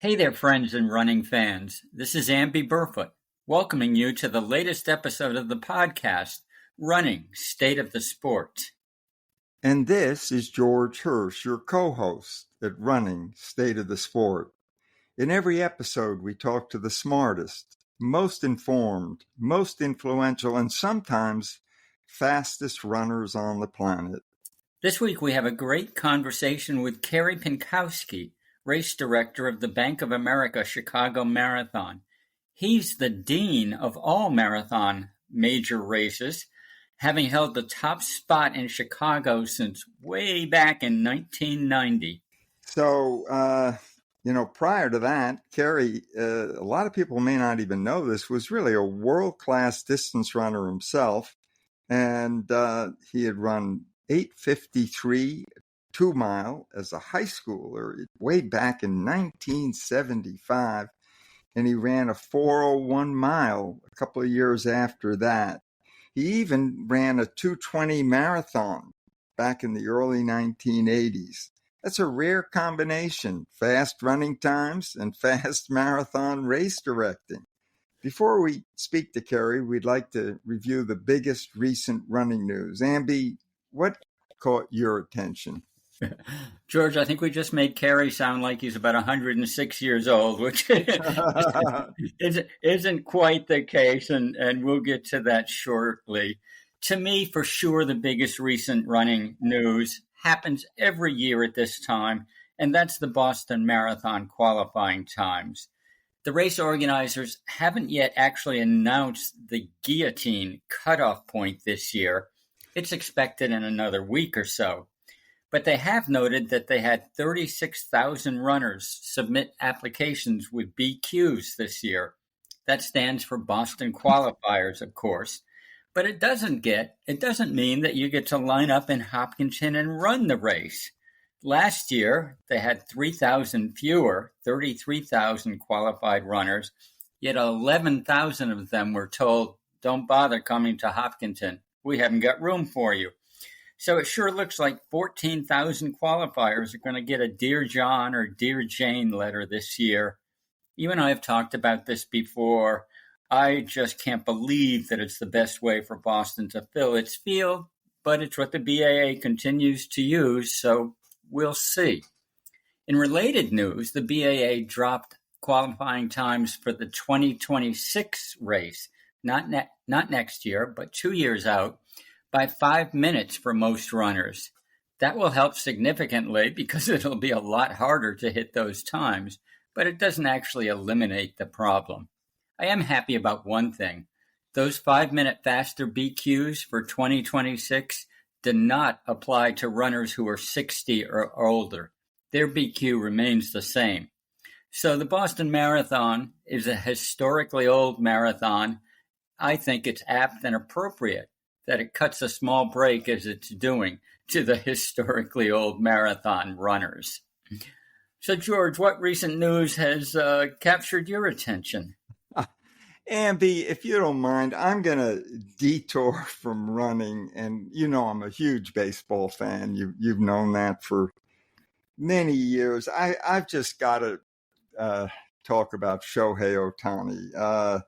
Hey there, friends and running fans. This is Amby Burfoot, welcoming you to the latest episode of the podcast, Running, State of the Sport. And this is George Hirsch, your co-host at Running, State of the Sport. In every episode, we talk to the smartest, most informed, most influential, and sometimes fastest runners on the planet. This week, we have a great conversation with Carey Pinkowski, race director of the Bank of America Chicago Marathon. He's the dean of all marathon major races, having held the top spot in Chicago since way back in 1990. So, prior to that, Carey, a lot of people may not even know this, was really a world-class distance runner himself. And he had run 8:53 2-mile as a high schooler way back in 1975. And he ran a 4:01 mile a couple of years after that. He even ran a 2:20 marathon back in the early 1980s. That's a rare combination, fast running times and fast marathon race directing. Before we speak to Carey, we'd like to review the biggest recent running news. Amby, what caught your attention? George, I think we just made Carey sound like he's about 106 years old, which isn't quite the case, and we'll get to that shortly. To me, for sure, the biggest recent running news happens every year at this time, and that's the Boston Marathon qualifying times. The race organizers haven't yet actually announced the guillotine cutoff point this year. It's expected in another week or so. But they have noted that they had 36,000 runners submit applications with BQs this year. That stands for Boston Qualifiers, of course. But it doesn't mean that you get to line up in Hopkinton and run the race. Last year, they had 3,000 fewer, 33,000 qualified runners, yet 11,000 of them were told, don't bother coming to Hopkinton. We haven't got room for you. So it sure looks like 14,000 qualifiers are going to get a Dear John or Dear Jane letter this year. You and I have talked about this before. I just can't believe that it's the best way for Boston to fill its field, but it's what the BAA continues to use, so we'll see. In related news, the BAA dropped qualifying times for the 2026 race, not next year, but 2 years out, by 5 minutes for most runners. That will help significantly because it'll be a lot harder to hit those times, but it doesn't actually eliminate the problem. I am happy about one thing. Those 5-minute faster BQs for 2026 do not apply to runners who are 60 or older. Their BQ remains the same. So the Boston Marathon is a historically old marathon. I think it's apt and appropriate that it cuts a small break as it's doing to the historically old marathon runners. So, George, what recent news has captured your attention? Amby, if you don't mind, I'm going to detour from running. And I'm a huge baseball fan. You've known that for many years. I've just got to talk about Shohei Ohtani.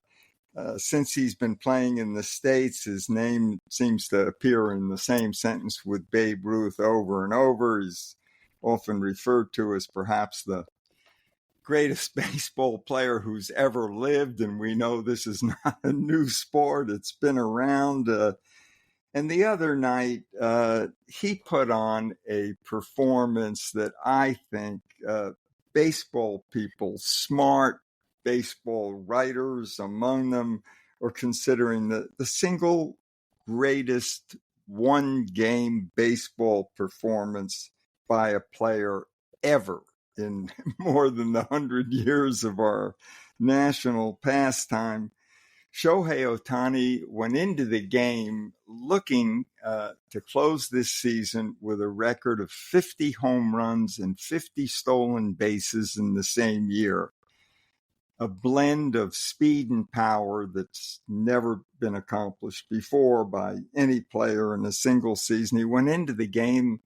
Since he's been playing in the States, his name seems to appear in the same sentence with Babe Ruth over and over. He's often referred to as perhaps the greatest baseball player who's ever lived. And we know this is not a new sport. It's been around. And the other night, he put on a performance that I think baseball people, smart baseball writers among them, are considering the single greatest one-game baseball performance by a player ever in more than the 100 years of our national pastime. Shohei Ohtani went into the game looking to close this season with a record of 50 home runs and 50 stolen bases in the same year. A blend of speed and power that's never been accomplished before by any player in a single season. He went into the game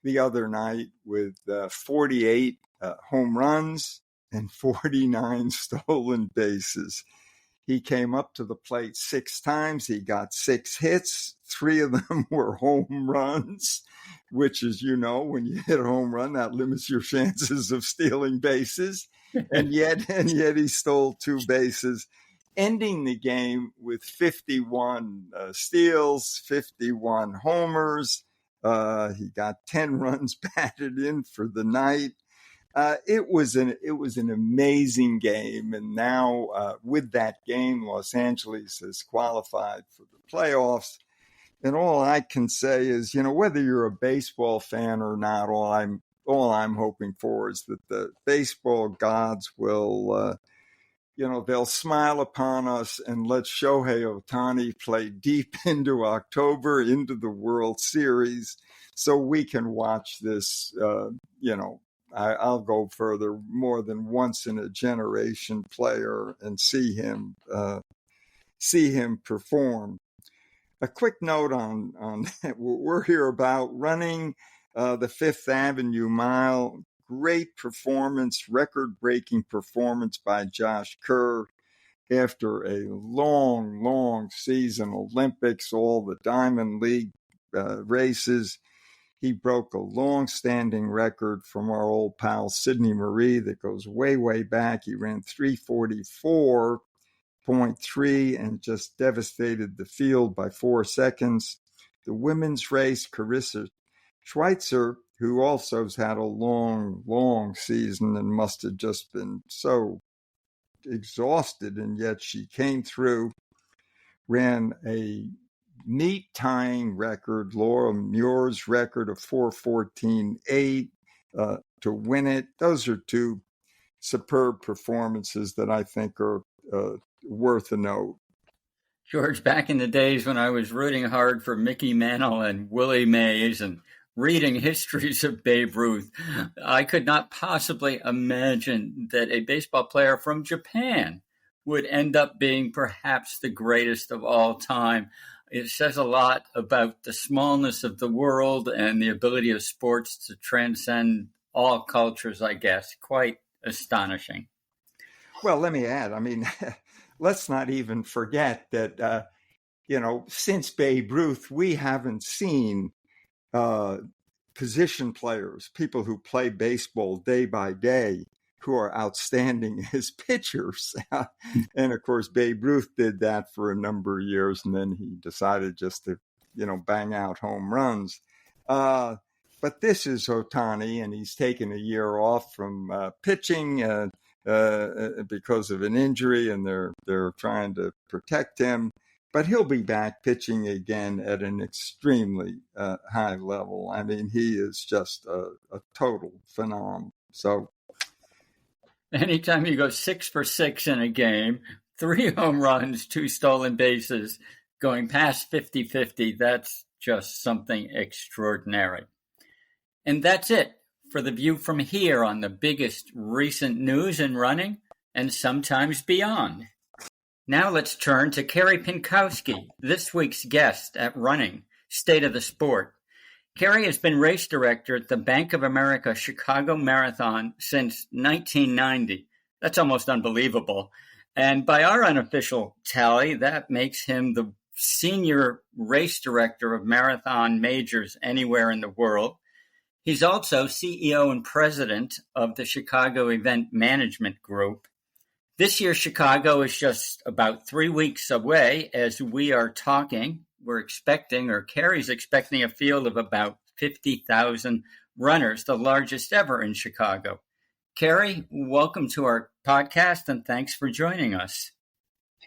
the other night with 48 home runs, and 49 stolen bases. He came up to the plate 6 times. He got 6 hits. 3 of them were home runs, which is, when you hit a home run, that limits your chances of stealing bases. And yet he stole 2 bases, ending the game with 51 steals, 51 homers. He got 10 runs batted in for the night. It was an amazing game, and now with that game, Los Angeles has qualified for the playoffs. And all I can say is, whether you're a baseball fan or not, all I'm hoping for is that the baseball gods will, they'll smile upon us and let Shohei Ohtani play deep into October, into the World Series, so we can watch this, I'll go further, more than once in a generation player, and see him perform. A quick note on what we're here about: running the Fifth Avenue Mile. Great performance, record-breaking performance by Josh Kerr after a long season, Olympics, all the Diamond League races. He broke a long-standing record from our old pal Sidney Marie that goes way back. He ran 344.3 and just devastated the field by 4 seconds. The women's race, Carissa Schweitzer, who also has had a long season and must have just been so exhausted, and yet she came through, ran a meet-tying record, Laura Muir's record of 4:14.8 to win it. Those are 2 superb performances that I think are worth a note. George, back in the days when I was rooting hard for Mickey Mantle and Willie Mays and reading histories of Babe Ruth, I could not possibly imagine that a baseball player from Japan would end up being perhaps the greatest of all time. It says a lot about the smallness of the world and the ability of sports to transcend all cultures, I guess. Quite astonishing. Well, let me add, let's not even forget that, since Babe Ruth, we haven't seen position players, people who play baseball day by day, who are outstanding as pitchers. And of course, Babe Ruth did that for a number of years, and then he decided just to, bang out home runs. But this is Ohtani, and he's taken a year off from pitching because of an injury, and they're trying to protect him. But he'll be back pitching again at an extremely high level. He is just a total phenom. So anytime you go 6 for 6 in a game, 3 home runs, 2 stolen bases, going past 50-50, that's just something extraordinary. And that's it for the view from here on the biggest recent news in running and sometimes beyond. Now let's turn to Carey Pinkowski, this week's guest at Running, State of the Sport. Carey has been race director at the Bank of America Chicago Marathon since 1990. That's almost unbelievable. And by our unofficial tally, that makes him the senior race director of marathon majors anywhere in the world. He's also CEO and president of the Chicago Event Management Group. This year, Chicago is just about 3 weeks away as we are talking. We're expecting, or Carey's expecting, a field of about 50,000 runners, the largest ever in Chicago. Carey, welcome to our podcast, and thanks for joining us.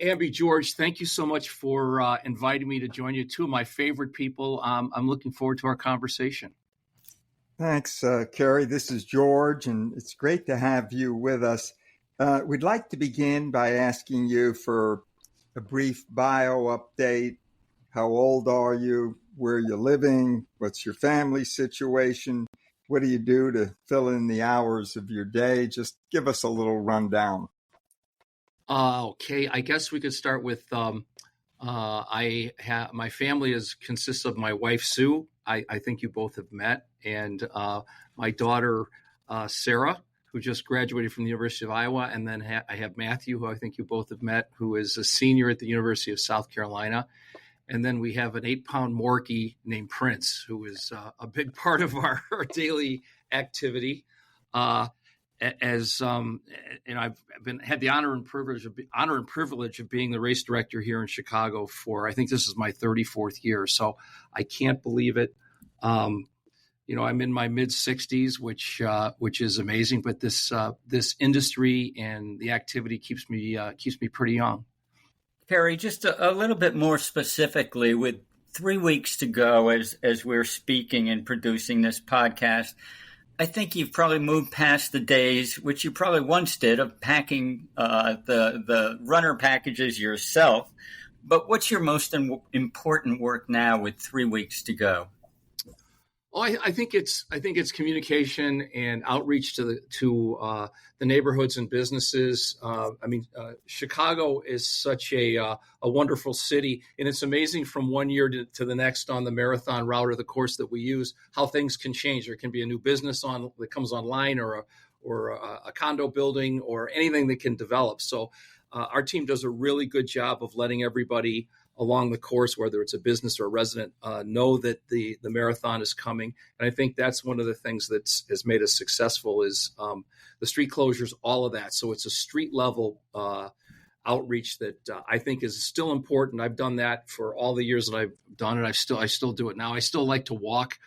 Amby, George, thank you so much for inviting me to join you. 2 of my favorite people. I'm looking forward to our conversation. Thanks, Carey. This is George, and it's great to have you with us. We'd like to begin by asking you for a brief bio update. How old are you? Where are you living? What's your family situation? What do you do to fill in the hours of your day? Just give us a little rundown. Okay, I guess we could start with my family consists of my wife, Sue. I think you both have met, and my daughter, Sarah, who just graduated from the University of Iowa. And then I have Matthew, who I think you both have met, who is a senior at the University of South Carolina. And then we have an 8-pound Morkie named Prince, who is a big part of our daily activity. I've had the honor and privilege of being the race director here in Chicago for, I think this is my 34th year. So I can't believe it. I'm in my mid 60s, which is amazing. But this industry and the activity keeps me pretty young. Carey, just a little bit more specifically, with 3 weeks to go as we're speaking and producing this podcast, I think you've probably moved past the days, which you probably once did, of packing the runner packages yourself. But what's your most important work now with 3 weeks to go? Oh, I think it's communication and outreach to the neighborhoods and businesses. Chicago is such a wonderful city, and it's amazing from one year to the next on the marathon route or the course that we use, how things can change. There can be a new business that comes online, or a condo building, or anything that can develop. So our team does a really good job of letting everybody along the course, whether it's a business or a resident, know that the marathon is coming. And I think that's one of the things that has made us successful is the street closures, all of that. So it's a street level outreach that I think is still important. I've done that for all the years that I've done it. I still do it now. I still like to walk.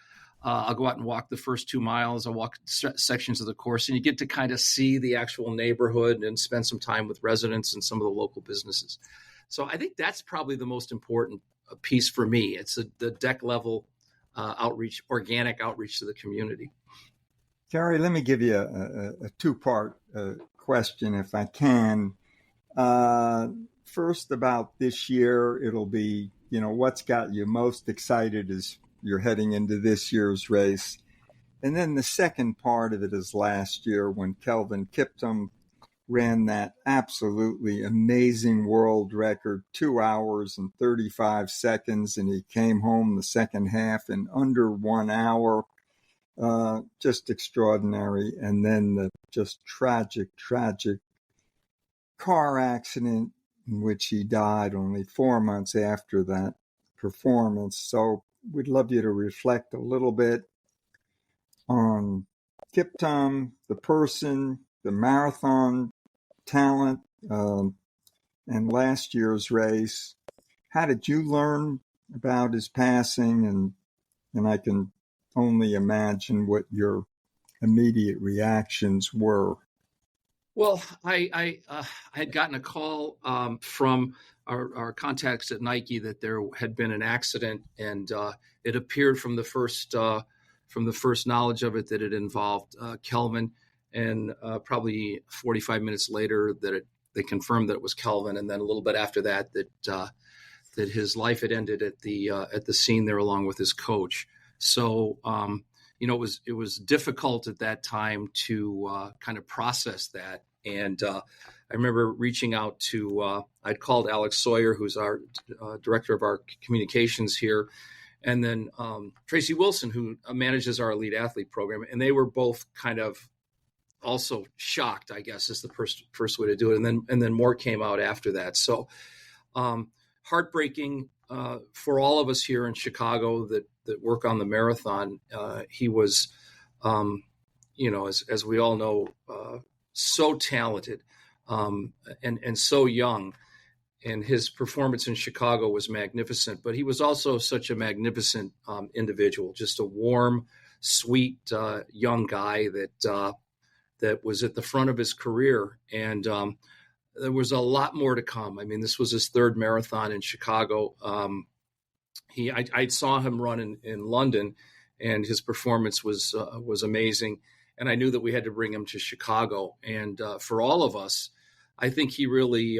I'll go out and walk the first 2 miles. I'll walk sections of the course, and you get to kind of see the actual neighborhood and spend some time with residents and some of the local businesses. So I think that's probably the most important piece for me. It's the deck level outreach, organic outreach to the community. Carey, let me give you a two-part question, if I can. First, about this year, it'll be, what's got you most excited as you're heading into this year's race. And then the second part of it is last year when Kelvin Kiptum ran that absolutely amazing world record, 2 hours and 35 seconds, and he came home the second half in under 1 hour. Just extraordinary. And then the just tragic car accident in which he died only 4 months after that performance. So we'd love you to reflect a little bit on Kiptum, the person, the marathon talent, and last year's race. How did you learn about his passing? And I can only imagine what your immediate reactions were. Well, I had gotten a call from our contacts at Nike that there had been an accident, and it appeared from the first knowledge of it that it involved Kelvin. And probably 45 minutes later, they confirmed that it was Kelvin, and then a little bit after that, that his life had ended at the scene there, along with his coach. So it was difficult at that time to kind of process that. And I remember reaching out to I'd called Alex Sawyer, who's our director of our communications here, and then Tracy Wilson, who manages our elite athlete program, and they were both kind of also shocked, I guess, is the first way to do it. And then more came out after that. So heartbreaking for all of us here in Chicago that work on the marathon. He was, as we all know, so talented and so young. And his performance in Chicago was magnificent. But he was also such a magnificent individual, just a warm, sweet, young guy that was at the front of his career. And there was a lot more to come. I mean, this was his third marathon in Chicago. I saw him run in London, and his performance was amazing. And I knew that we had to bring him to Chicago. And for all of us, I think he really,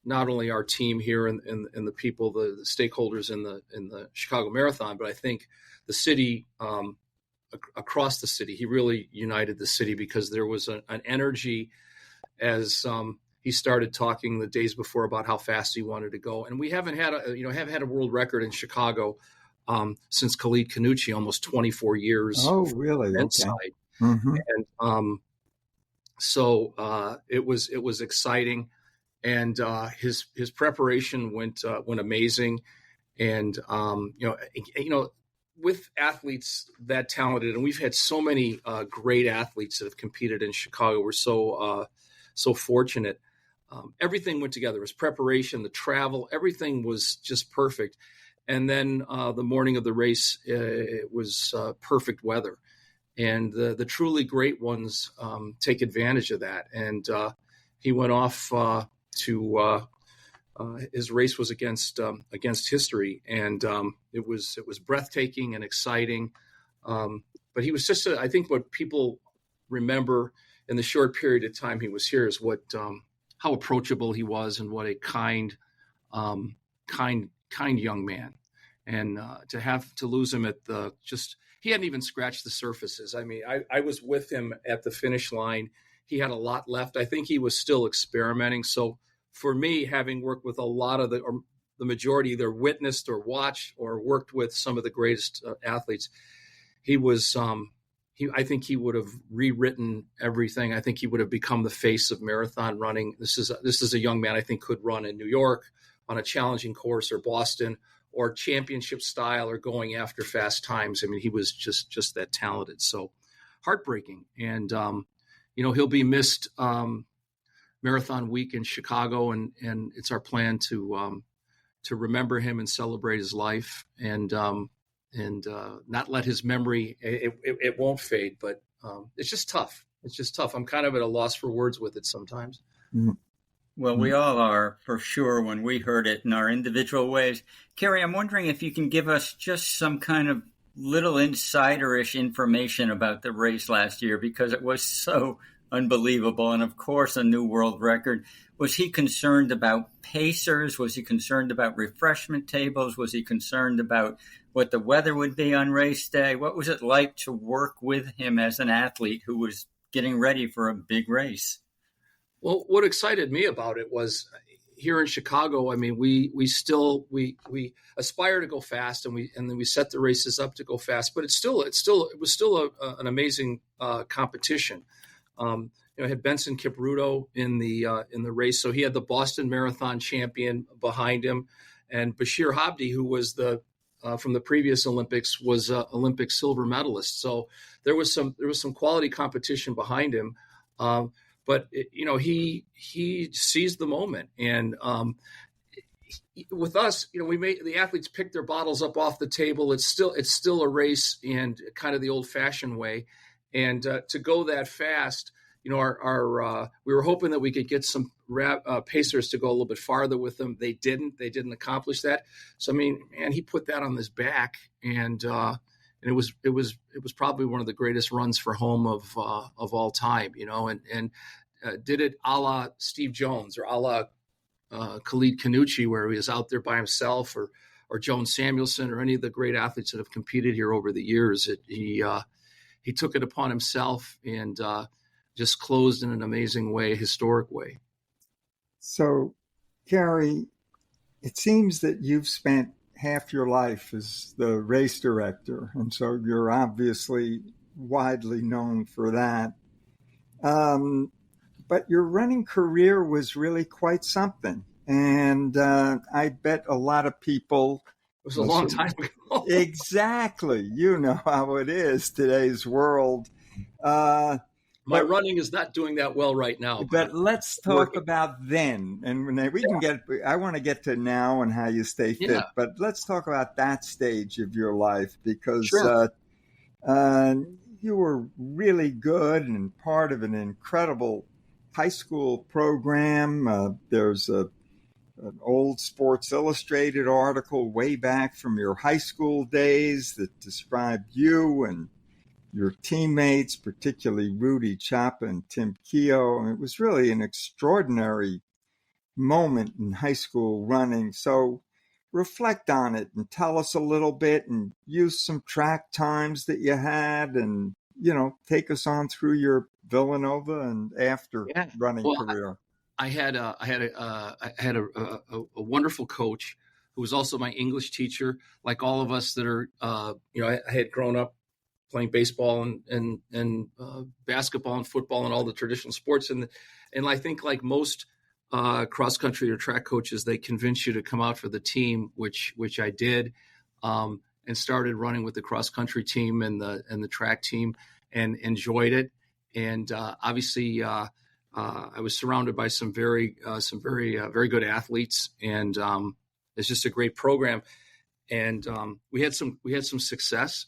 not only our team here and the people, the stakeholders in the Chicago Marathon, but I think the city, across the city, he really united the city, because there was an energy as he started talking the days before about how fast he wanted to go. And we haven't had a world record in Chicago since Khalid Kanuchi, almost 24 years. Oh, really? Inside. Okay. Mm-hmm. And So it was exciting, and his preparation went amazing. And with athletes that talented, and we've had so many great athletes that have competed in Chicago. We're so fortunate. Everything went together. His preparation, the travel, everything was just perfect. And then the morning of the race, it was perfect weather. And the truly great ones take advantage of that. And he went off to his race was against history, and it was breathtaking and exciting. But he was just I think what people remember in the short period of time he was here is what how approachable he was, and what a kind young man. And to lose him at he hadn't even scratched the surfaces. I mean, I was with him at the finish line. He had a lot left. I think he was still experimenting. So for me, having worked with a lot of the majority, either witnessed or watched or worked with some of the greatest athletes, he was, I think he would have rewritten everything. I think he would have become the face of marathon running. This is a young man I think could run in New York on a challenging course, or Boston, or championship style, or going after fast times. I mean, he was just that talented. So heartbreaking. And, he'll be missed Marathon Week in Chicago, and it's our plan to remember him and celebrate his life, and not let his memory. It won't fade, but it's just tough. It's just tough. I'm kind of at a loss for words with it sometimes. Mm-hmm. Well, we all are, for sure, when we heard it in our individual ways. Carey, I'm wondering if you can give us just some kind of little insider-ish information about the race last year, because it was so unbelievable. And of course, a new world record. Was he concerned about pacers? Was he concerned about refreshment tables? Was he concerned about what the weather would be on race day? What was it like to work with him as an athlete who was getting ready for a big race? Well, what excited me about it was here in Chicago. I mean, we aspire to go fast, and then we set the races up to go fast. But it was still an amazing competition. I had Benson Kipruto in the race, so he had the Boston Marathon champion behind him, and Bashir Habdi, who was from the previous Olympics, was Olympic silver medalist. So there was some quality competition behind him, but he seized the moment, and with us, we made the athletes pick their bottles up off the table. It's still a race, and kind of the old-fashioned way. And to go that fast, we were hoping that we could get some pacers to go a little bit farther with them. They didn't accomplish that. So, I mean, man, he put that on his back, and it was probably one of the greatest runs for home of all time, and did it a la Steve Jones, or a la Khalid Kanuchi, where he was out there by himself, or Joan Samuelson, or any of the great athletes that have competed here over the years. He took it upon himself, and just closed in an amazing way, a historic way. So, Carey, it seems that you've spent half your life as the race director, and so you're obviously widely known for that. But your running career was really quite something, and I bet a lot of people. It was a long time ago. Exactly. You know how it is, today's world. My running is not doing that well right now. But let's talk about then. And we can I want to get to now and how you stay fit. Yeah. But let's talk about that stage of your life, because sure. You were really good and part of an incredible high school program. There's an old Sports Illustrated article way back from your high school days that described you and your teammates, particularly Rudy Chapa and Tim Keogh. It was really an extraordinary moment in high school running. So reflect on it and tell us a little bit, and use some track times that you had, and, take us on through your Villanova and after running career. I had a wonderful coach who was also my English teacher. Like all of us that are, I had grown up playing baseball and basketball and football and all the traditional sports. And I think like most cross country or track coaches, they convince you to come out for the team, which I did, and started running with the cross country team and the track team, and enjoyed it. And obviously, I was surrounded by some very good athletes, and it's just a great program. And we had some success,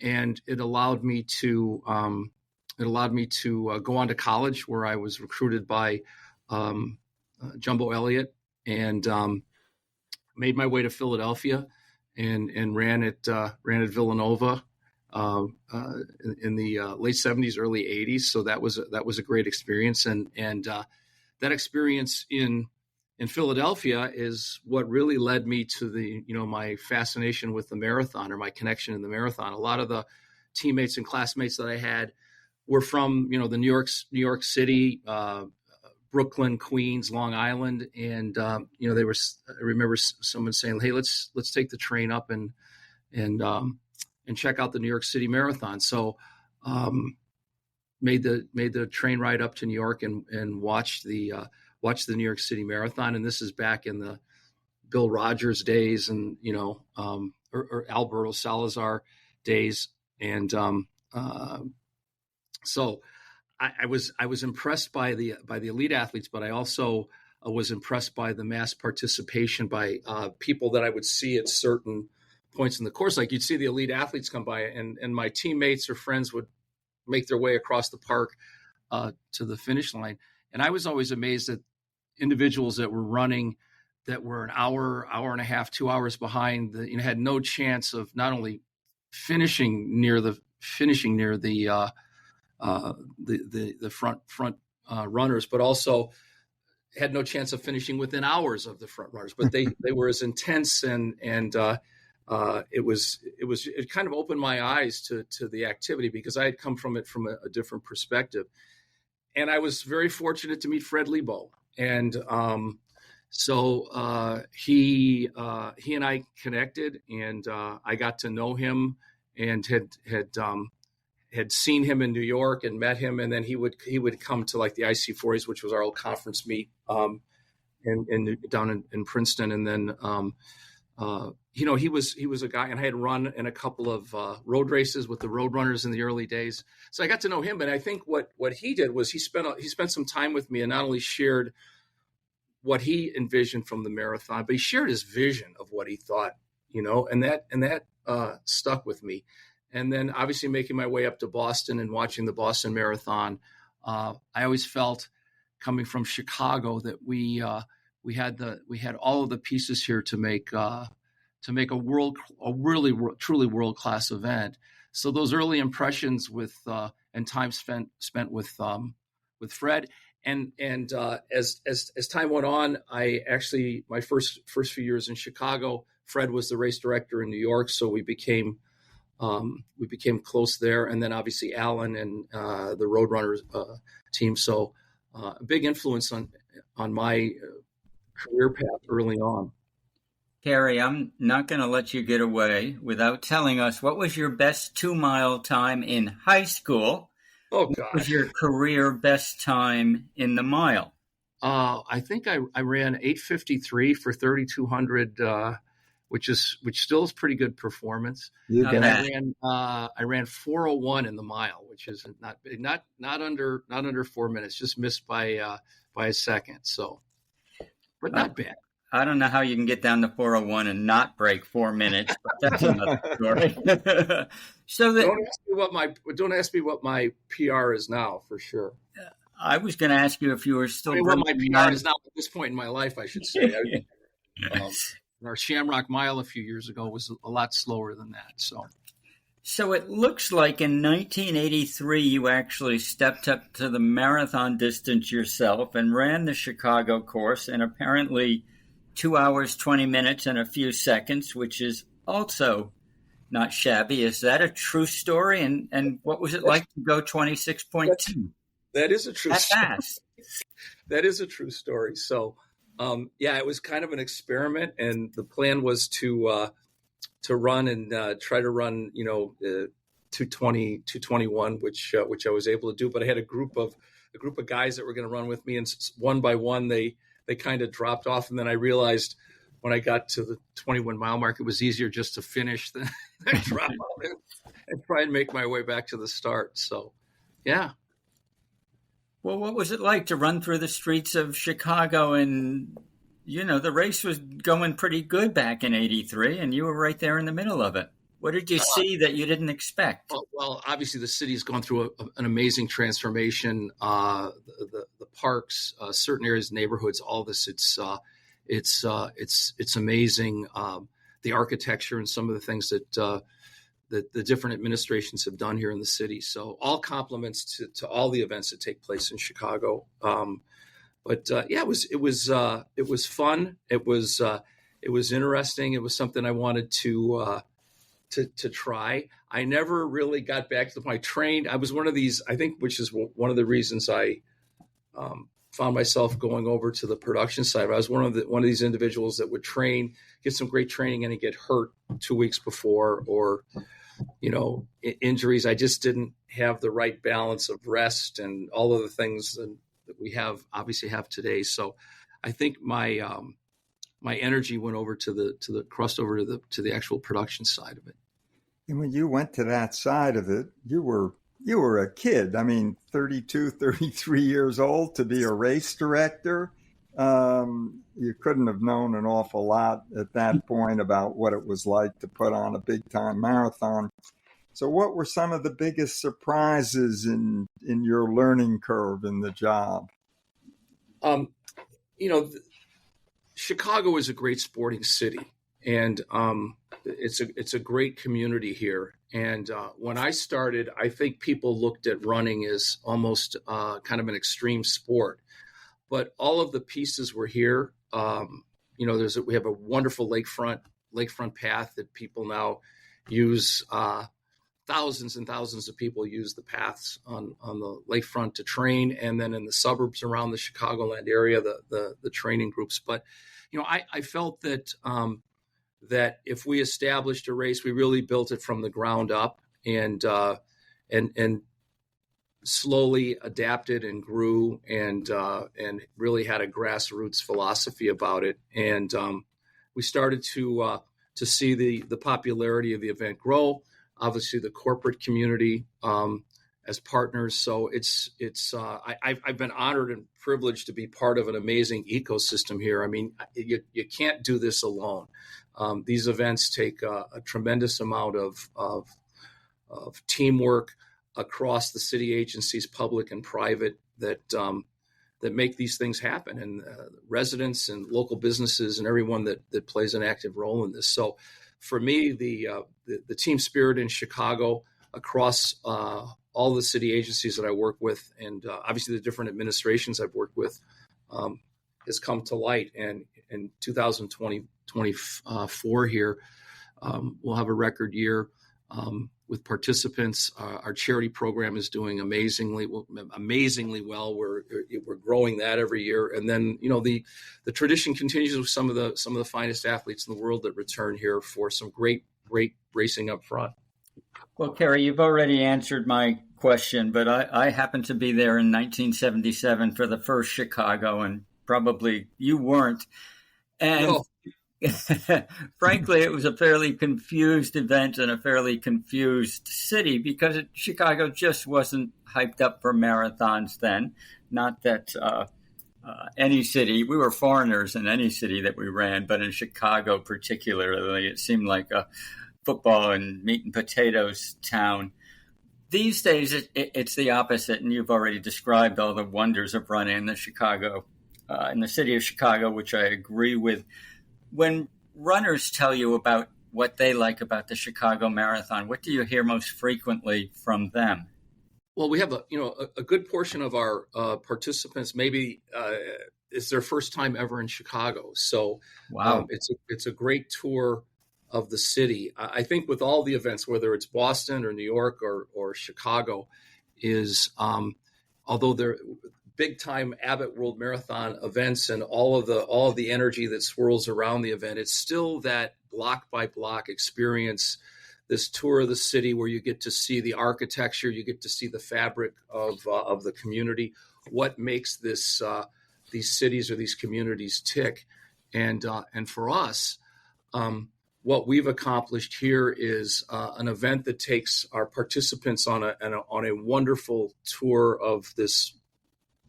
and it allowed me to go on to college, where I was recruited by Jumbo Elliott, and made my way to Philadelphia, and ran at Villanova in the late 70s, early 80s. So that was a great experience, and that experience in Philadelphia is what really led me to my fascination with the marathon, or my connection in the marathon. A lot of the teammates and classmates that I had were from, the New York City, Brooklyn, Queens, Long Island. And, I remember someone saying, "Hey, let's take the train up and check out the New York City Marathon." So, made the train ride up to New York and watched the New York City Marathon. And this is back in the Bill Rogers days, and, or Alberto Salazar days. And, so I was impressed by the elite athletes, but I also was impressed by the mass participation by people that I would see at certain points in the course. Like, you'd see the elite athletes come by, and my teammates or friends would make their way across the park to the finish line. And I was always amazed at individuals that were running that were an hour and a half, 2 hours behind, had no chance of not only finishing near the front runners, but also had no chance of finishing within hours of the front runners. But they were as intense, and it kind of opened my eyes to the activity, because I had come from it from a different perspective. And I was very fortunate to meet Fred Lebow. And so he and I connected, and I got to know him, and had seen him in New York and met him. And then he would come to like the IC40s, which was our old conference meet down in Princeton. And then he was a guy, and I had run in a couple of road races with the road runners in the early days. So I got to know him. But I think what he did was he spent some time with me, and not only shared what he envisioned from the marathon, but he shared his vision of what he thought, and that stuck with me. And then obviously making my way up to Boston and watching the Boston Marathon, I always felt, coming from Chicago, that we had all of the pieces here to make a really truly world-class event. So those early impressions and time spent with Fred, and as time went on, I actually, my first few years in Chicago, Fred was the race director in New York, so we became close there. And then obviously Alan and the Roadrunners team. So a big influence on my career path early on. Carey, I'm not going to let you get away without telling us, what was your best 2-mile time in high school? Oh, God. What was your career best time in the mile? I think I ran 8:53 for 3,200, which still is pretty good performance. And I ran 4:01 in the mile, which is not under 4 minutes, just missed by a second. So, but not bad. I don't know how you can get down to 4:01 and not break 4 minutes, but that's another story. Don't ask me what my PR is now, for sure. I was going to ask you if you were still. What my PR is now at this point in my life, I should say. Our Shamrock Mile a few years ago was a lot slower than that. So it looks like in 1983 you actually stepped up to the marathon distance yourself and ran the Chicago course in apparently 2 hours, 20 minutes, and a few seconds, which is also not shabby. Is that a true story? And what was it like to go 26.2? That is a true story. Fast. That is a true story. So, it was kind of an experiment, and the plan was to run and try to run, 220, 221, which I was able to do. But I had a group of guys that were going to run with me, and one by one they kind of dropped off. And then I realized when I got to the 21-mile mark, it was easier just to finish than drop off and try and make my way back to the start. So, yeah. Well, what was it like to run through the streets of Chicago? And, the race was going pretty good back in '83, and you were right there in the middle of it. What did you see that you didn't expect? Well, obviously the city's gone through an amazing transformation. The parks, certain areas, neighborhoods, all this. It's amazing. The architecture and some of the things that the different administrations have done here in the city. So all compliments to all the events that take place in Chicago. It was fun. It was interesting. It was something I wanted to try. I never really got back to my train. I was one of these, I think, which is one of the reasons I found myself going over to the production side. I was one of these individuals that would train, get some great training, and get hurt 2 weeks before, or injuries. I just didn't have the right balance of rest and all of the things that we obviously have today. So I think my energy went over crossed over to the actual production side of it. And when you went to that side of it, you were a kid. I mean, 32, 33 years old to be a race director. You couldn't have known an awful lot at that point about what it was like to put on a big time marathon. So what were some of the biggest surprises in your learning curve in the job? Chicago is a great sporting city, and it's a great community here. And when I started, I think people looked at running as almost kind of an extreme sport. But all of the pieces were here. We have a wonderful lakefront path that people now use. Thousands and thousands of people use the paths on the lakefront to train, and then in the suburbs around the Chicagoland area, the training groups. But I felt that that if we established a race, we really built it from the ground up, and slowly adapted and grew, and really had a grassroots philosophy about it. And we started to see the popularity of the event grow. Obviously, the corporate community as partners. So I've been honored and privileged to be part of an amazing ecosystem here. I mean, you can't do this alone. These events take a tremendous amount of teamwork across the city agencies, public and private, that make these things happen, and residents and local businesses and everyone that plays an active role in this. So for me, the team spirit in Chicago across all the city agencies that I work with, and obviously the different administrations I've worked with, has come to light. And in 2024 here, we'll have a record year with participants. Our charity program is doing amazingly well. We're growing that every year, and then the tradition continues with some of the finest athletes in the world that return here for some great racing up front. Well, Carey, you've already answered my question, but I happened to be there in 1977 for the first Chicago, and probably you weren't. And No. Frankly, it was a fairly confused event and a fairly confused city, because Chicago just wasn't hyped up for marathons then. Not that any city, we were foreigners in any city that we ran, but in Chicago particularly, it seemed like a football and meat and potatoes town. These days, it's the opposite, and you've already described all the wonders of running in the city of Chicago, which I agree with. When runners tell you about what they like about the Chicago Marathon, what do you hear most frequently from them? Well, we have a good portion of our participants maybe it's their first time ever in Chicago. So wow, it's a great tour of the city. I think with all the events, whether it's Boston or New York or Chicago, is although they're big time Abbott World Marathon events and all of the energy that swirls around the event, it's still that block by block experience this tour of the city where you get to see the architecture, you get to see the fabric of the community, what makes this these cities or these communities tick, and for us, what we've accomplished here is an event that takes our participants on a wonderful tour of this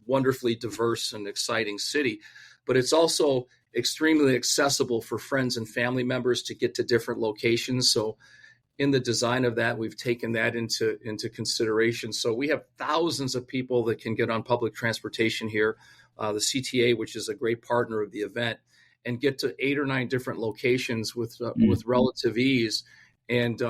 wonderfully diverse and exciting city, but it's also extremely accessible for friends and family members to get to different locations. So in the design of that, we've taken that into consideration. So we have thousands of people that can get on public transportation here, the CTA, which is a great partner of the event, and get to 8 or 9 different locations with relative ease, and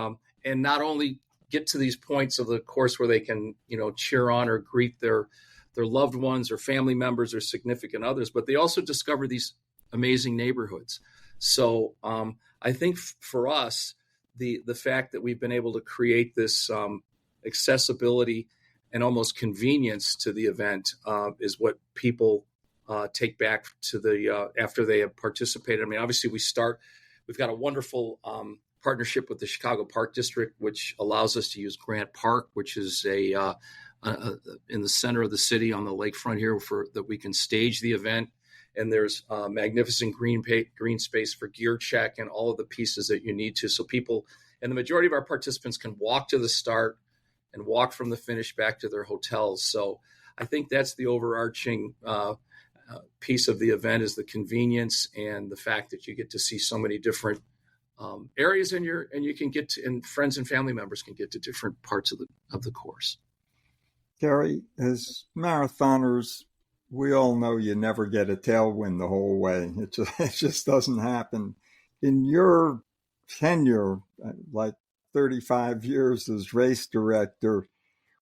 not only get to these points of the course where they can, cheer on or greet their loved ones or family members or significant others, but they also discover these amazing neighborhoods. So I think for us, the fact that we've been able to create this accessibility and almost convenience to the event is what people take back to the after they have participated. I mean, obviously we've got a wonderful partnership with the Chicago Park District, which allows us to use Grant Park, which is in the center of the city on the lakefront here, that we can stage the event. And there's magnificent green space for gear check and all of the pieces that you need to. So people, and the majority of our participants, can walk to the start and walk from the finish back to their hotels. So I think that's the overarching piece of the event, is the convenience and the fact that you get to see so many different areas, and you can get to, and friends and family members can get to different parts of the course. Carey, as marathoners, we all know you never get a tailwind the whole way. It just doesn't happen. In your tenure, like 35 years as race director,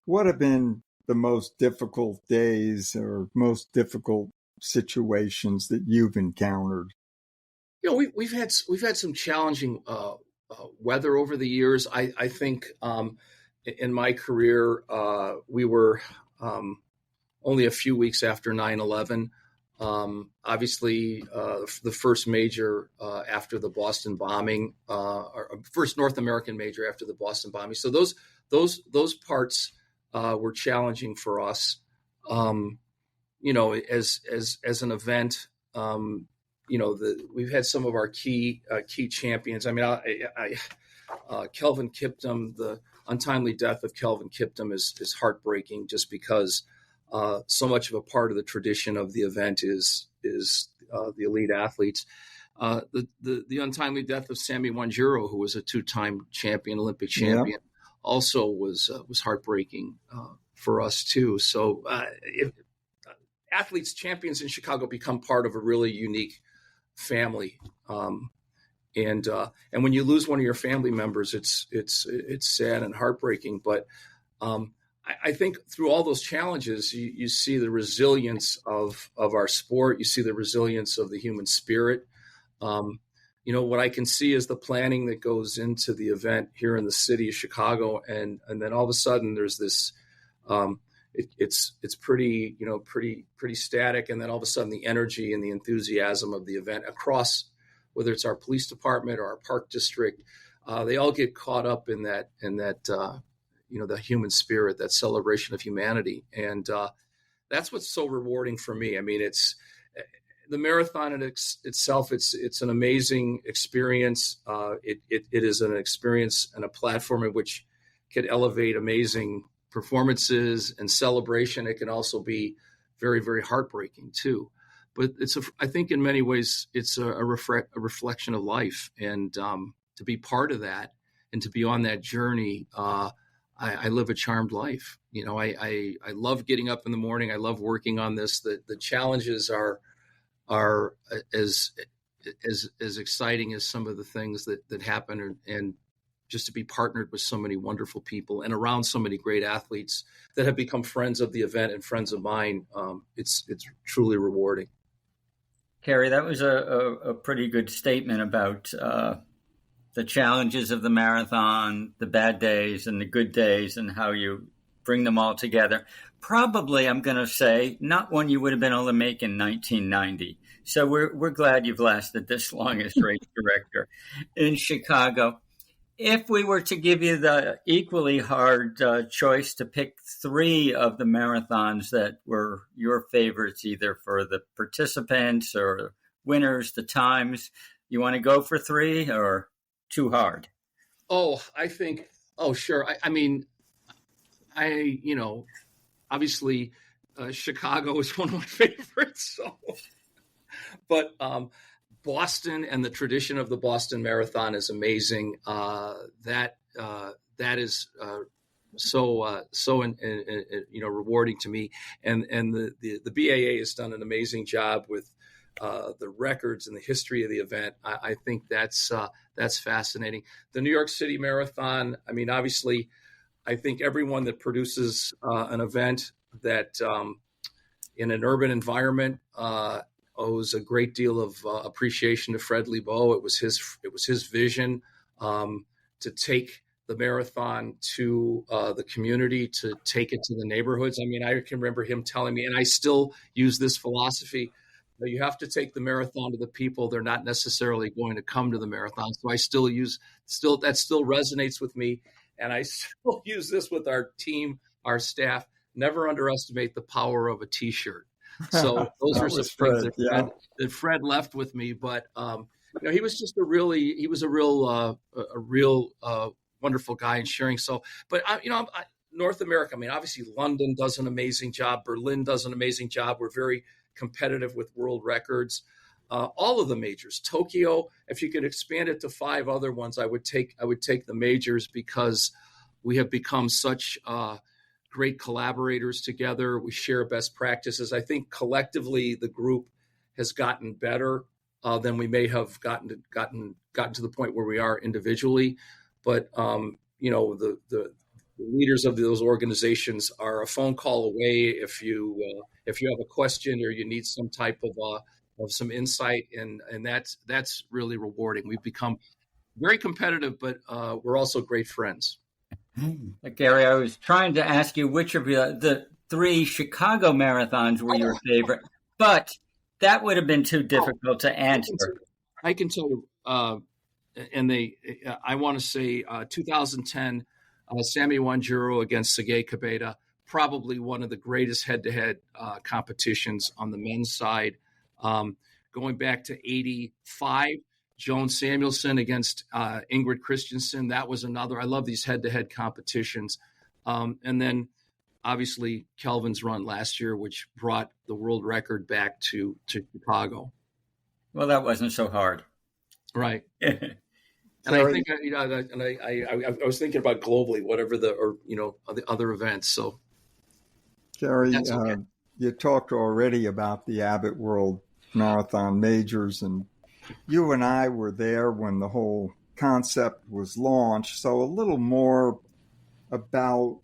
what have been the most difficult days or most difficult situations that you've encountered? We've had some challenging weather over the years. I think in my career, we were only a few weeks after 9/11. Obviously, the first major after the Boston bombing, or first North American major after the Boston bombing. So those parts were challenging for us. As an event, we've had some of our key champions. I mean, Kelvin Kiptum, the untimely death of Kelvin Kiptum is heartbreaking, just because so much of a part of the tradition of the event is the elite athletes. The untimely death of Sammy Wanjiro, who was a 2-time Olympic champion, also was heartbreaking for us too. So if athletes, champions in Chicago, become part of a really unique family. And when you lose one of your family members, it's sad and heartbreaking. But I think through all those challenges, you see the resilience of our sport. You see the resilience of the human spirit. What I can see is the planning that goes into the event here in the city of Chicago, and then all of a sudden there's this. It's pretty static, and then all of a sudden the energy and the enthusiasm of the event across, whether it's our police department or our park district, they all get caught up in that the human spirit, that celebration of humanity. And that's what's so rewarding for me. I mean, it's the marathon in itself. It's an amazing experience. It is an experience and a platform in which can elevate amazing performances and celebration. It can also be very, very heartbreaking too. But I think in many ways, it's a reflection of life. And to be part of that and to be on that journey, I live a charmed life. I love getting up in the morning. I love working on this. The challenges are as exciting as some of the things that happen, and just to be partnered with so many wonderful people and around so many great athletes that have become friends of the event and friends of mine. It's truly rewarding. Carey, that was a pretty good statement about the challenges of the marathon, the bad days and the good days, and how you bring them all together. Probably, I'm going to say, not one you would have been able to make in 1990. So we're glad you've lasted this long as race director in Chicago. If we were to give you the equally hard choice to pick three of the marathons that were your favorites, either for the participants or winners, the times, you want to go for three or too hard? Oh, sure. Obviously, Chicago is one of my favorites. So, but Boston and the tradition of the Boston Marathon is amazing. That is rewarding to me, and the BAA has done an amazing job with the records and the history of the event. I think that's fascinating. The New York City Marathon. I mean, obviously, I think everyone that produces an event that in an urban environment owes a great deal of appreciation to Fred Lebow. It was his vision to take the marathon to the community, to take it to the neighborhoods. I mean, I can remember him telling me, and I still use this philosophy, that you have to take the marathon to the people. They're not necessarily going to come to the marathon. So I that still resonates with me. And I still use this with our team, our staff. Never underestimate the power of a T-shirt. So those are some things that Fred left with me. But he was just a real wonderful guy in sharing. So, but North America. I mean, obviously London does an amazing job. Berlin does an amazing job. We're very competitive with world records. All of the majors. Tokyo, if you could expand it to 5 other ones, I would take the majors, because we have become such great collaborators together. We share best practices. I think collectively the group has gotten better than we may have gotten to the point where we are individually. But the leaders of those organizations are a phone call away if you have a question or you need some type of some insight, and that's really rewarding. We've become very competitive, but we're also great friends. Gary, I was trying to ask you which of the 3 Chicago marathons were your favorite, but that would have been too difficult to answer. I can tell you, I want to say 2010, Sammy Wanjuro against Sergei Kabeda, probably one of the greatest head-to-head competitions on the men's side. Going back to 85, Joan Samuelson against Ingrid Christensen. That was another. I love these head-to-head competitions. And then, obviously, Kelvin's run last year, which brought the world record back to Chicago. Well, that wasn't so hard. Right. And I think, I was thinking about globally, whatever the other events. So, Carey, okay. You talked already about the Abbott World Marathon Majors, and you and I were there when the whole concept was launched. So a little more about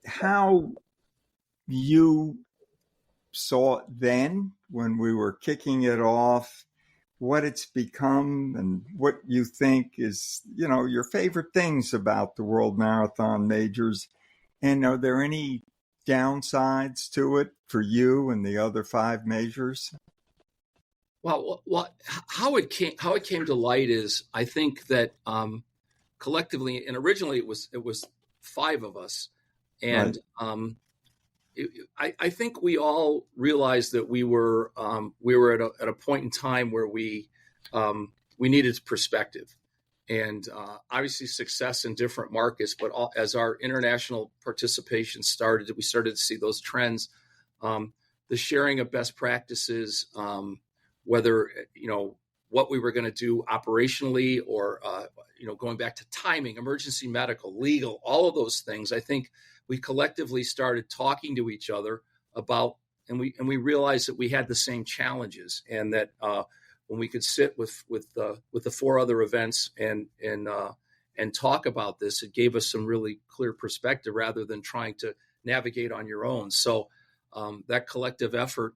how you saw it then when we were kicking it off, what it's become, and what you think is, your favorite things about the World Marathon Majors. And are there any downsides to it for you and the other 5 majors? Well, how it came to light is, I think that collectively, and originally it was 5 of us, and right. I think we all realized that we were at a point in time where we needed perspective, and obviously success in different markets. But as our international participation started, we started to see those trends, the sharing of best practices. Whether, what we were going to do operationally or, going back to timing, emergency medical, legal, all of those things. I think we collectively started talking to each other about, and we realized that we had the same challenges, and that when we could sit with the 4 other events and talk about this, it gave us some really clear perspective rather than trying to navigate on your own. So that collective effort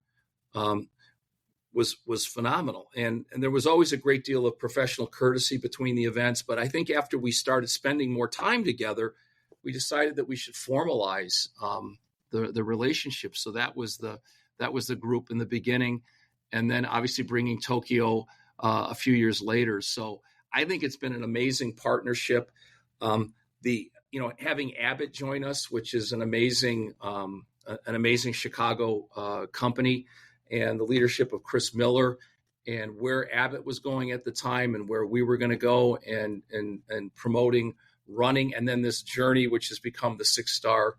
was phenomenal. And there was always a great deal of professional courtesy between the events. But I think after we started spending more time together, we decided that we should formalize the relationship. So that was the group in the beginning. And then obviously bringing Tokyo a few years later. So I think it's been an amazing partnership. Having Abbott join us, which is an amazing Chicago company, and the leadership of Chris Miller, and where Abbott was going at the time and where we were going to go, and promoting running, and then this journey, which has become the six-star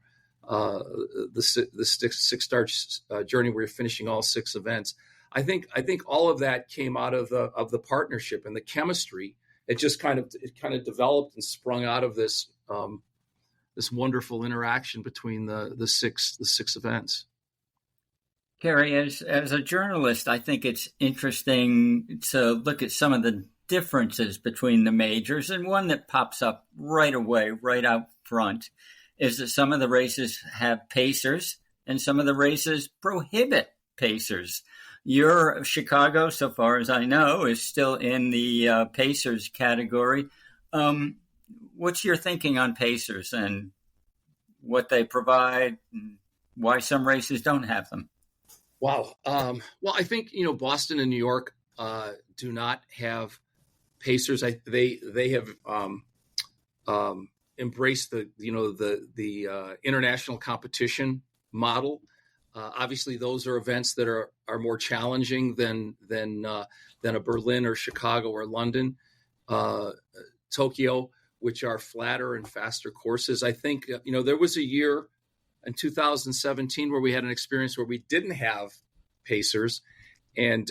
journey where you're finishing all 6 events. I think all of that came out of the partnership and the chemistry. It just kind of developed and sprung out of this wonderful interaction between the six events. Carey, as a journalist, I think it's interesting to look at some of the differences between the majors, and one that pops up right away, right out front, is that some of the races have pacers and some of the races prohibit pacers. Your Chicago, so far as I know, is still in the pacers category. What's your thinking on pacers and what they provide and why some races don't have them? Wow. Well, I think, Boston and New York do not have pacers. They have embraced the international competition model. Obviously, those are events that are more challenging than a Berlin or Chicago or London, Tokyo, which are flatter and faster courses. I think there was a year in 2017 where we had an experience where we didn't have pacers, and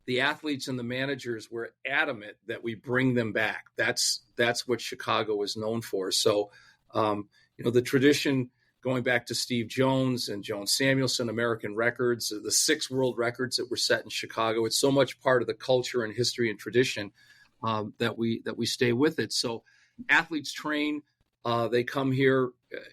the athletes and the managers were adamant that we bring them back. That's what Chicago is known for. So, the tradition going back to Steve Jones and Joan Samuelson, American records, the 6 world records that were set in Chicago. It's so much part of the culture and history and tradition that we stay with it. So athletes train. They come here.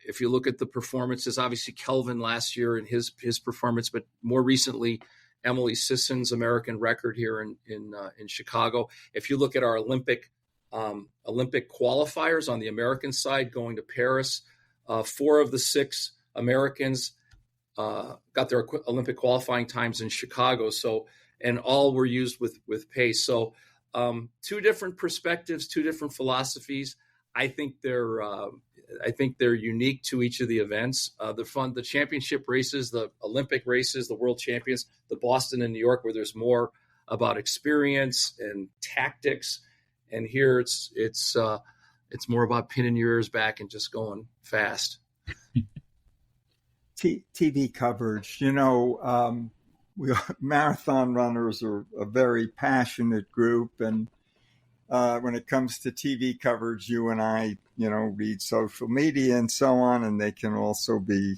If you look at the performances, obviously Kelvin last year and his performance, but more recently, Emily Sisson's American record here in Chicago. If you look at our Olympic qualifiers on the American side going to Paris, 4 of the 6 Americans got their Olympic qualifying times in Chicago. So, and all were used with pace. So, 2 different perspectives, 2 different philosophies. I think they're unique to each of the events. The championship races, the Olympic races, the world champions, the Boston and New York, where there's more about experience and tactics, and here it's more about pinning your ears back and just going fast. TV coverage, we marathon runners are a very passionate group, and when it comes to TV coverage, you and I, read social media and so on, and they can also be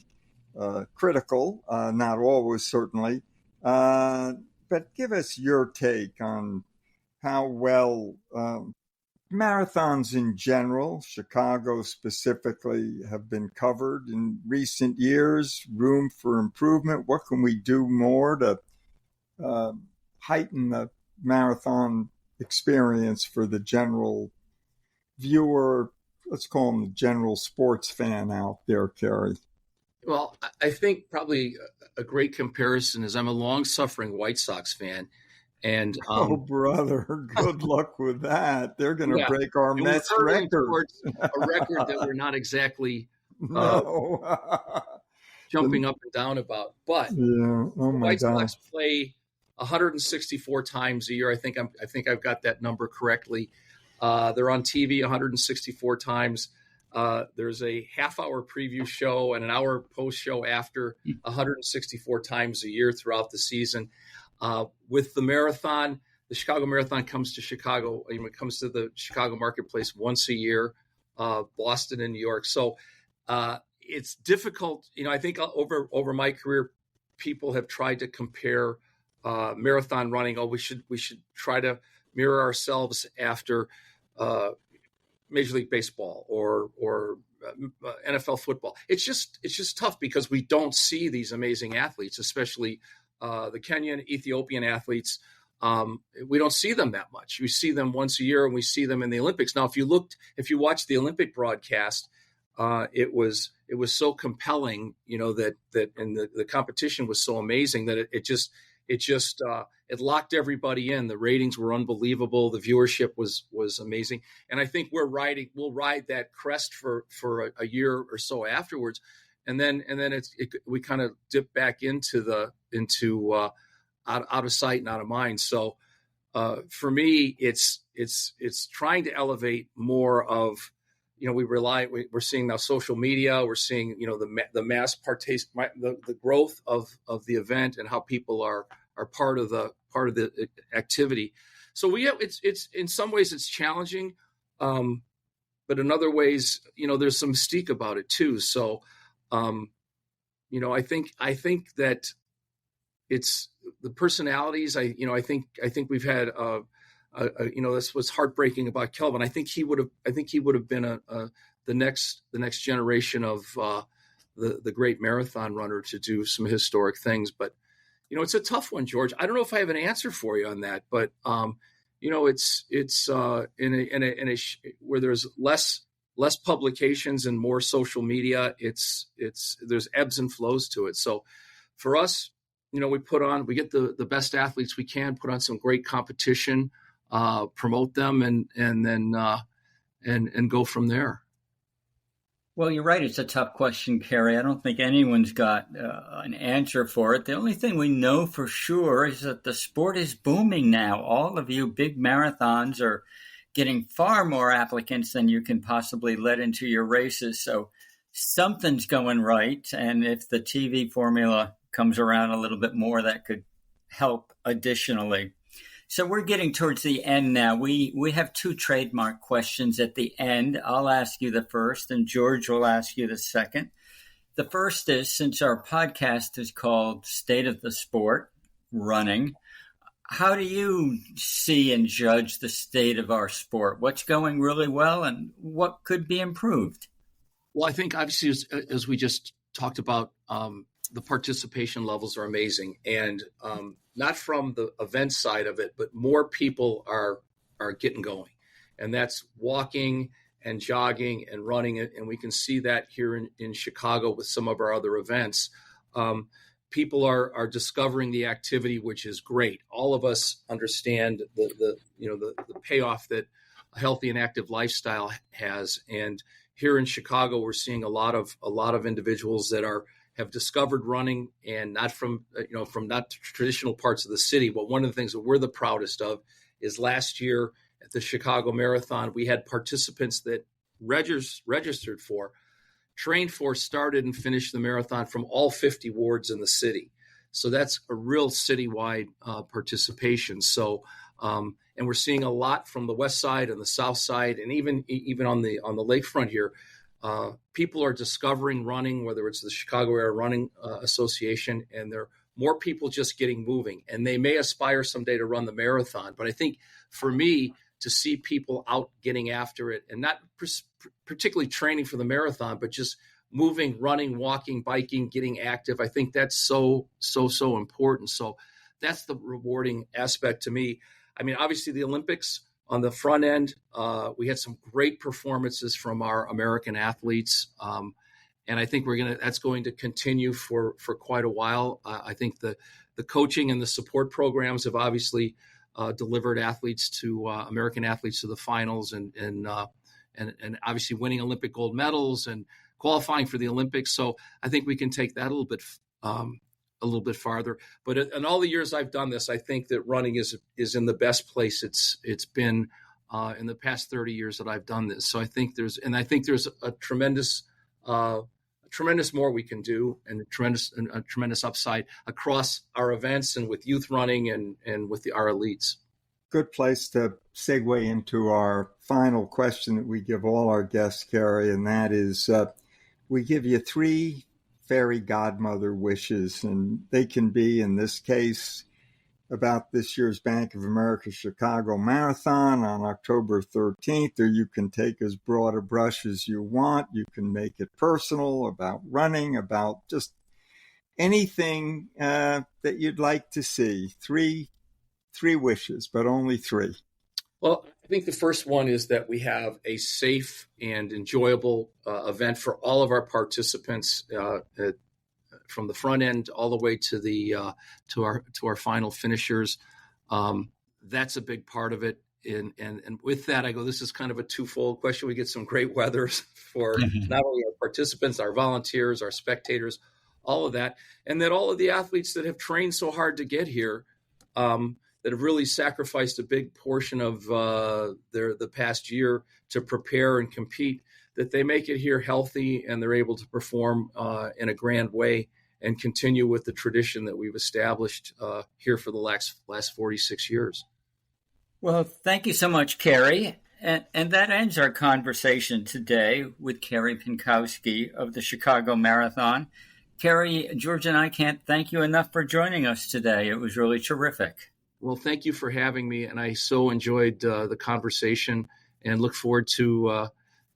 critical, not always, certainly. But give us your take on how well marathons in general, Chicago specifically, have been covered in recent years, room for improvement. What can we do more to heighten the marathon experience for the general viewer? Let's call him the general sports fan out there, Carey. Well, I think probably a great comparison is I'm a long-suffering White Sox fan. And oh, brother, good luck with that. They're going to break our Mets record. A record that we're not exactly jumping up and down about. But White Sox play 164 times a year. I think I've got that number correctly. They're on TV 164 times. There's a half-hour preview show and an hour post-show after 164 times a year throughout the season. With the marathon, the Chicago Marathon comes to Chicago. It comes to the Chicago marketplace once a year, Boston and New York. So it's difficult. I think over my career, people have tried to compare marathon running. We should try to mirror ourselves after Major League Baseball or NFL football. It's just tough because we don't see these amazing athletes, especially the Kenyan, Ethiopian athletes. We don't see them that much. We see them once a year, and we see them in the Olympics. Now, if you watch the Olympic broadcast, it was so compelling, that and the competition was so amazing that it just it locked everybody in. The ratings were unbelievable. The viewership was amazing, and I think we'll ride that crest for a year or so afterwards, and then we kind of dip back into out of sight and out of mind. So for me, it's trying to elevate more of, we're seeing now social media, we're seeing, the mass the growth of the event and how people are part of the activity. So it's in some ways it's challenging, but in other ways, there's some mystique about it too. So, I think that it's the personalities. I think we've had this was heartbreaking about Kelvin. I think he would have been the next generation of the great marathon runner to do some historic things. But it's a tough one, George. I don't know if I have an answer for you on that, but it's where there's less publications and more social media. There's ebbs and flows to it. So for us, we get the best athletes we can, put on some great competition, promote them, and then go from there. Well, you're right. It's a tough question, Carey. I don't think anyone's got an answer for it. The only thing we know for sure is that the sport is booming now. All of you big marathons are getting far more applicants than you can possibly let into your races. So something's going right. And if the TV formula comes around a little bit more, that could help additionally. So we're getting towards the end now. We have 2 trademark questions at the end. I'll ask you the first, and George will ask you the second. The first is, since our podcast is called State of the Sport, Running, how do you see and judge the state of our sport? What's going really well and what could be improved? Well, I think obviously, as we just talked about, the participation levels are amazing, and not from the event side of it, but more people are getting going, and that's walking and jogging and running, and we can see that here in Chicago with some of our other events. People are discovering the activity, which is great. All of us understand the payoff that a healthy and active lifestyle has, and here in Chicago, we're seeing a lot of individuals that have discovered running, and not from not traditional parts of the city. But one of the things that we're the proudest of is last year at the Chicago Marathon, we had participants that registered for, trained for, started and finished the marathon from all 50 wards in the city. So that's a real citywide participation. So, and we're seeing a lot from the west side and the south side, and even on the lakefront here. People are discovering running, whether it's the Chicago Area Running Association, and there are more people just getting moving. And they may aspire someday to run the marathon. But I think for me, to see people out getting after it, and not particularly training for the marathon, but just moving, running, walking, biking, getting active, I think that's so important. So that's the rewarding aspect to me. I mean, obviously the Olympics, on the front end, we had some great performances from our American athletes, and I think that's going to continue for quite a while. I think the coaching and the support programs have obviously delivered American athletes to the finals, and obviously winning Olympic gold medals and qualifying for the Olympics. So I think we can take that a little bit farther. But in all the years I've done this, I think that running is in the best place it's been in the past 30 years that I've done this. So I think there's a tremendous more we can do, and a tremendous upside across our events and with youth running and with our elites. Good place to segue into our final question that we give all our guests, Carey, and that is, we give you 3 fairy godmother wishes, and they can be, in this case, about this year's Bank of America Chicago Marathon on October 13th, or you can take as broad a brush as you want. You can make it personal, about running, about just anything that you'd like to see. 3 wishes, but only 3. Well, I think the first one is that we have a safe and enjoyable event for all of our participants from the front end all the way to the to our final finishers. That's a big part of it. And with that, I go, this is kind of a twofold question. We get some great weathers for not only our participants, our volunteers, our spectators, all of that. And that all of the athletes that have trained so hard to get here, that have really sacrificed a big portion of the past year to prepare and compete, that they make it here healthy and they're able to perform in a grand way and continue with the tradition that we've established here for the last 46 years. Well, thank you so much, Carey. And that ends our conversation today with Carey Pinkowski of the Chicago Marathon. Carey, George and I can't thank you enough for joining us today. It was really terrific. Well, thank you for having me. And I so enjoyed the conversation and look forward to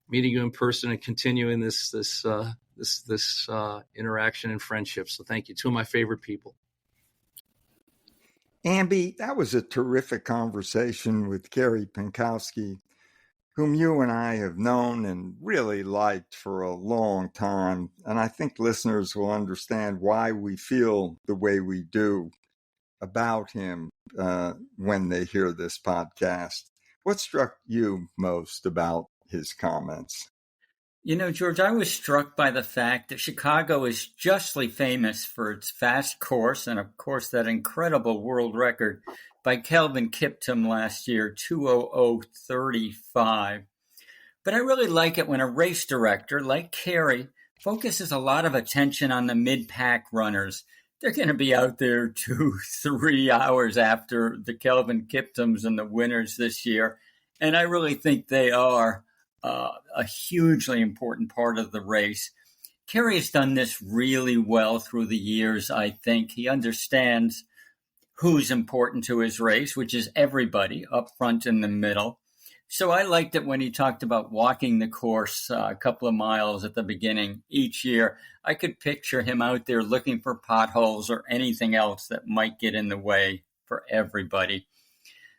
meeting you in person and continuing this interaction and friendship. So thank you. Two of my favorite people. Amby, that was a terrific conversation with Carey Pinkowski, whom you and I have known and really liked for a long time. And I think listeners will understand why we feel the way we do about him when they hear this podcast. What struck you most about his comments? You know, George, I was struck by the fact that Chicago is justly famous for its fast course and, of course, that incredible world record by Kelvin Kiptum last year, 2:00:35. But I really like it when a race director like Carey focuses a lot of attention on the mid-pack runners. They're going to be out there 2-3 hours after the Kelvin Kiptums and the winners this year, and I really think they are a hugely important part of the race. Carey has done this really well through the years, I think. He understands who's important to his race, which is everybody up front in the middle. So I liked it when he talked about walking the course a couple of miles at the beginning each year. I could picture him out there looking for potholes or anything else that might get in the way for everybody.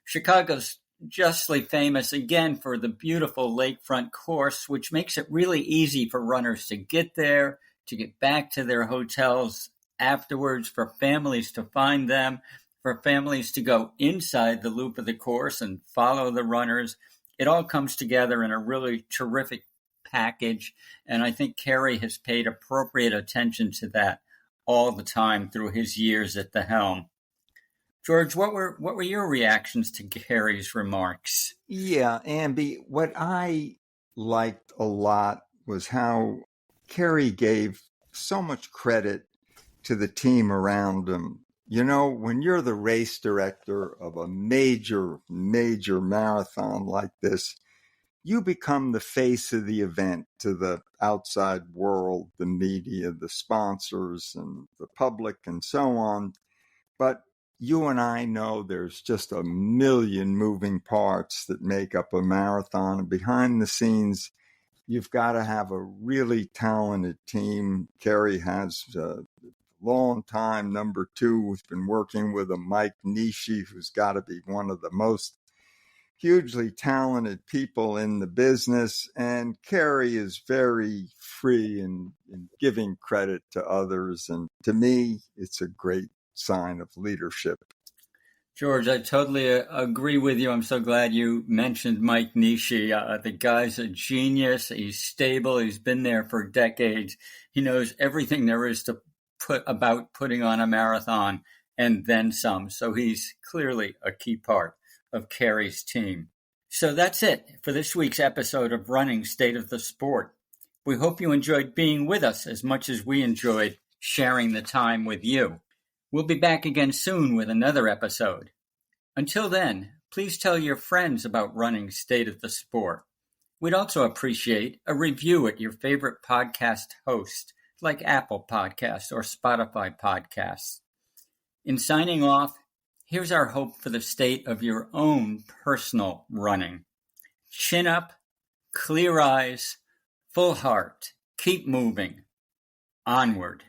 Chicago's justly famous again for the beautiful lakefront course, which makes it really easy for runners to get there, to get back to their hotels afterwards, for families to find them, for families to go inside the loop of the course and follow the runners. It all comes together in a really terrific package, and I think Carey has paid appropriate attention to that all the time through his years at the helm. George, what were your reactions to Carey's remarks? Yeah, Amby, what I liked a lot was how Carey gave so much credit to the team around him. You know, when you're the race director of a major marathon like this, you become the face of the event to the outside world, the media, the sponsors, and the public, and so on. But you and I know there's just a million moving parts that make up a marathon. And behind the scenes, you've got to have a really talented team. Carey has a long-time number 2 who's been working with Mike Nishi, who's got to be one of the most hugely talented people in the business. And Carey is very free in giving credit to others. And to me, it's a great sign of leadership. George, I totally agree with you. I'm so glad you mentioned Mike Nishi. The guy's a genius. He's stable. He's been there for decades. He knows everything there is to about putting on a marathon and then some. So he's clearly a key part of Carey's team. So that's it for this week's episode of Running State of the Sport. We hope you enjoyed being with us as much as we enjoyed sharing the time with you. We'll be back again soon with another episode. Until then, please tell your friends about Running State of the Sport. We'd also appreciate a review at your favorite podcast host, like Apple Podcasts or Spotify Podcasts. In signing off, here's our hope for the state of your own personal running. Chin up, clear eyes, full heart, keep moving. Onward.